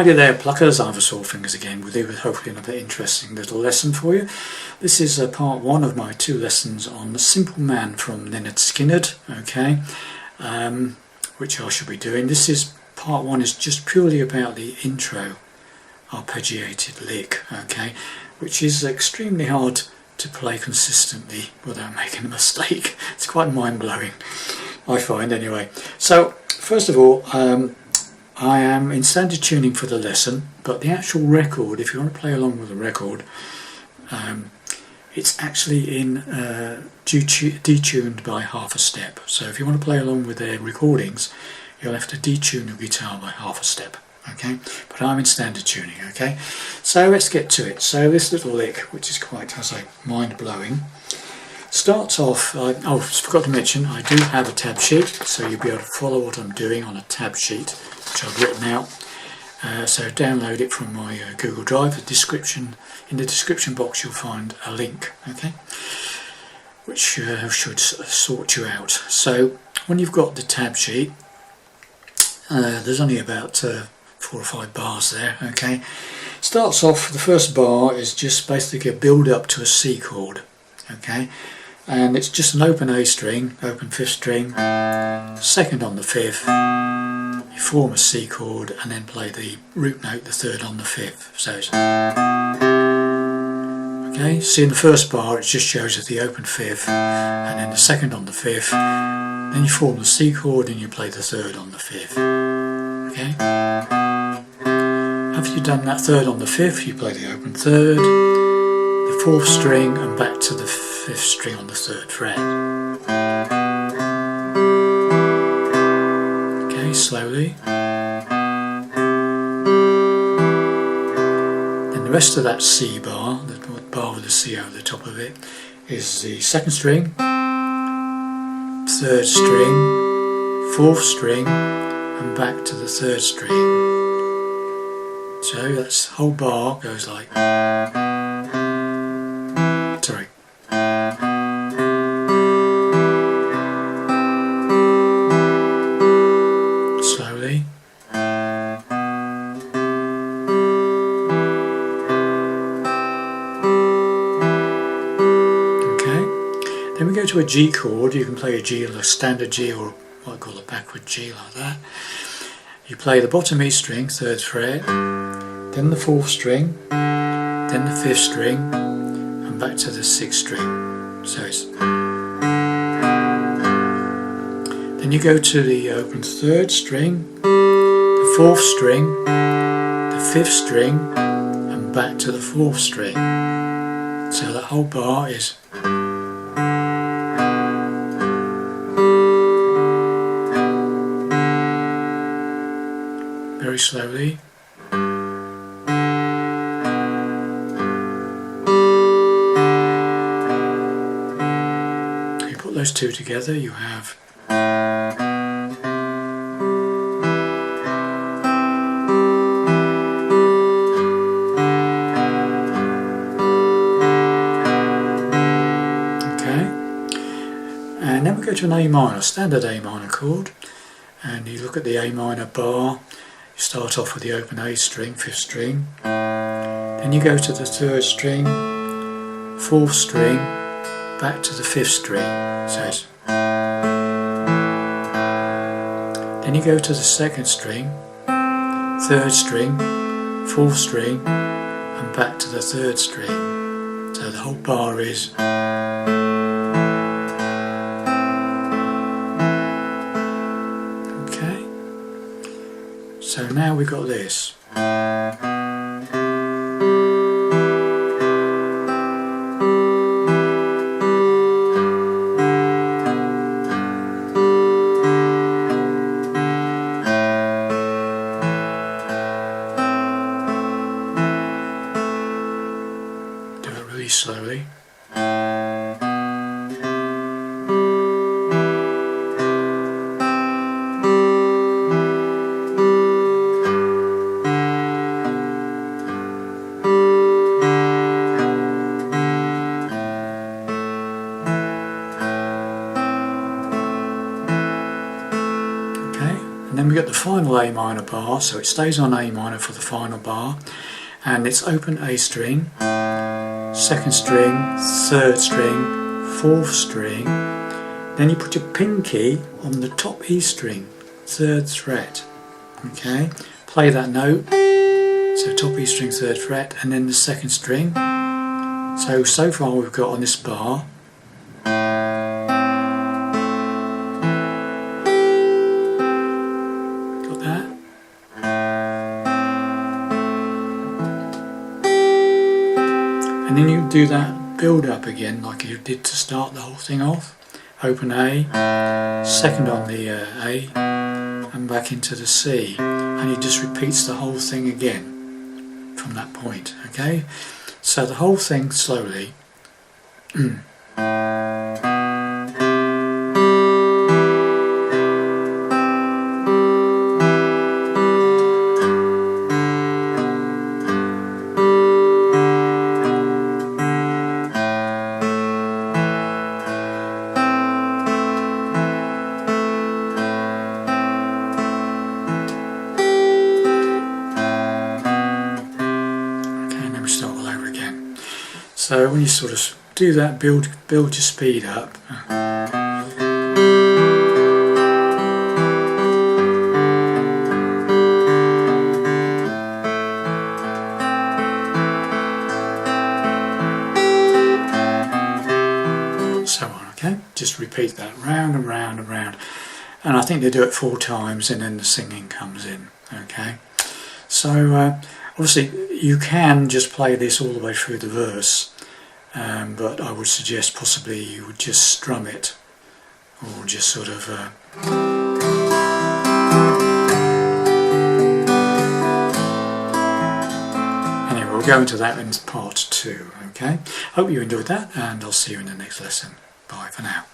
Hi there pluckers, I've a sore fingers again with you, with hopefully another interesting little lesson for you. This is part one of my 2 lessons on The Simple Man from Lynyrd Skynyrd, okay, which I shall be doing. This is part 1 is just purely about the intro arpeggiated lick, okay, which is extremely hard to play consistently without making a mistake. It's quite mind-blowing, I find anyway. So first of all, I am in standard tuning for the lesson, but the actual record, if you want to play along with the record, it's actually in detuned by half a step. So if you want to play along with their recordings, you'll have to detune your guitar by half a step, okay? But I'm in standard tuning, okay? So let's get to it. So this little lick, which is quite, as I say, mind-blowing, starts off, I forgot to mention, I do have a tab sheet, so you'll be able to follow what I'm doing on a tab sheet, which I've written out. So download it from my Google Drive. In the description box you'll find a link, okay, which should sort you out. So when you've got the tab sheet, there's only about 4 or 5 bars there, okay. Starts off, the first bar is just basically a build up to a C chord, okay, and it's just an open A string, open 5th string, second on the 5th, you form a C chord and then play the root note, the 3rd on the 5th. So it's okay, see in the first bar it just shows us the open 5th and then the 2nd on the 5th, then you form the C chord and you play the 3rd on the 5th, okay. After you've done that 3rd on the 5th, you play the open 3rd, the 4th string and back to the 5th string on the 3rd fret. Okay, slowly. Then the rest of that C bar, the bar with the C over the top of it, is the 2nd string, 3rd string, 4th string and back to the 3rd string. So that's whole bar goes like, sorry, slowly, okay. Then we go to a G chord. You can play a G, a standard G, or what I call a backward G, like that. You play the bottom E string, 3rd fret, then the 4th string, then the 5th string, and back to the 6th string. So it's, then you go to the open 3rd string, the 4th string, the 5th string, and back to the 4th string. So that whole bar is very slowly. You put those 2 together, you have okay, and then we go to an A minor, standard A minor chord, and you look at the A minor bar. You start off with the open A string, 5th string, then you go to the 3rd string, 4th string, back to the 5th string, so it's, then you go to the 2nd string, 3rd string, 4th string, and back to the 3rd string, so the whole bar is okay. So now we've got this. Do it really slowly. get the final A minor bar, so it stays on A minor for the final bar, and it's open A string, second string, third string, fourth string, then you put your pinky on the top E string, third fret, okay, play that note, so top E string, third fret, and then the second string. So far we've got on this bar and then you do that build up again like you did to start the whole thing off. Open A, second on the A, and back into the C, and it just repeats the whole thing again from that point, okay? So the whole thing slowly. So when you sort of do that, build your speed up. So on, okay? Just repeat that round and round and round. And I think they do it 4 times and then the singing comes in, okay? So obviously you can just play this all the way through the verse. But I would suggest possibly you would just strum it, or just sort of anyway, we'll go into that in part 2, okay? Hope you enjoyed that, and I'll see you in the next lesson. Bye for now.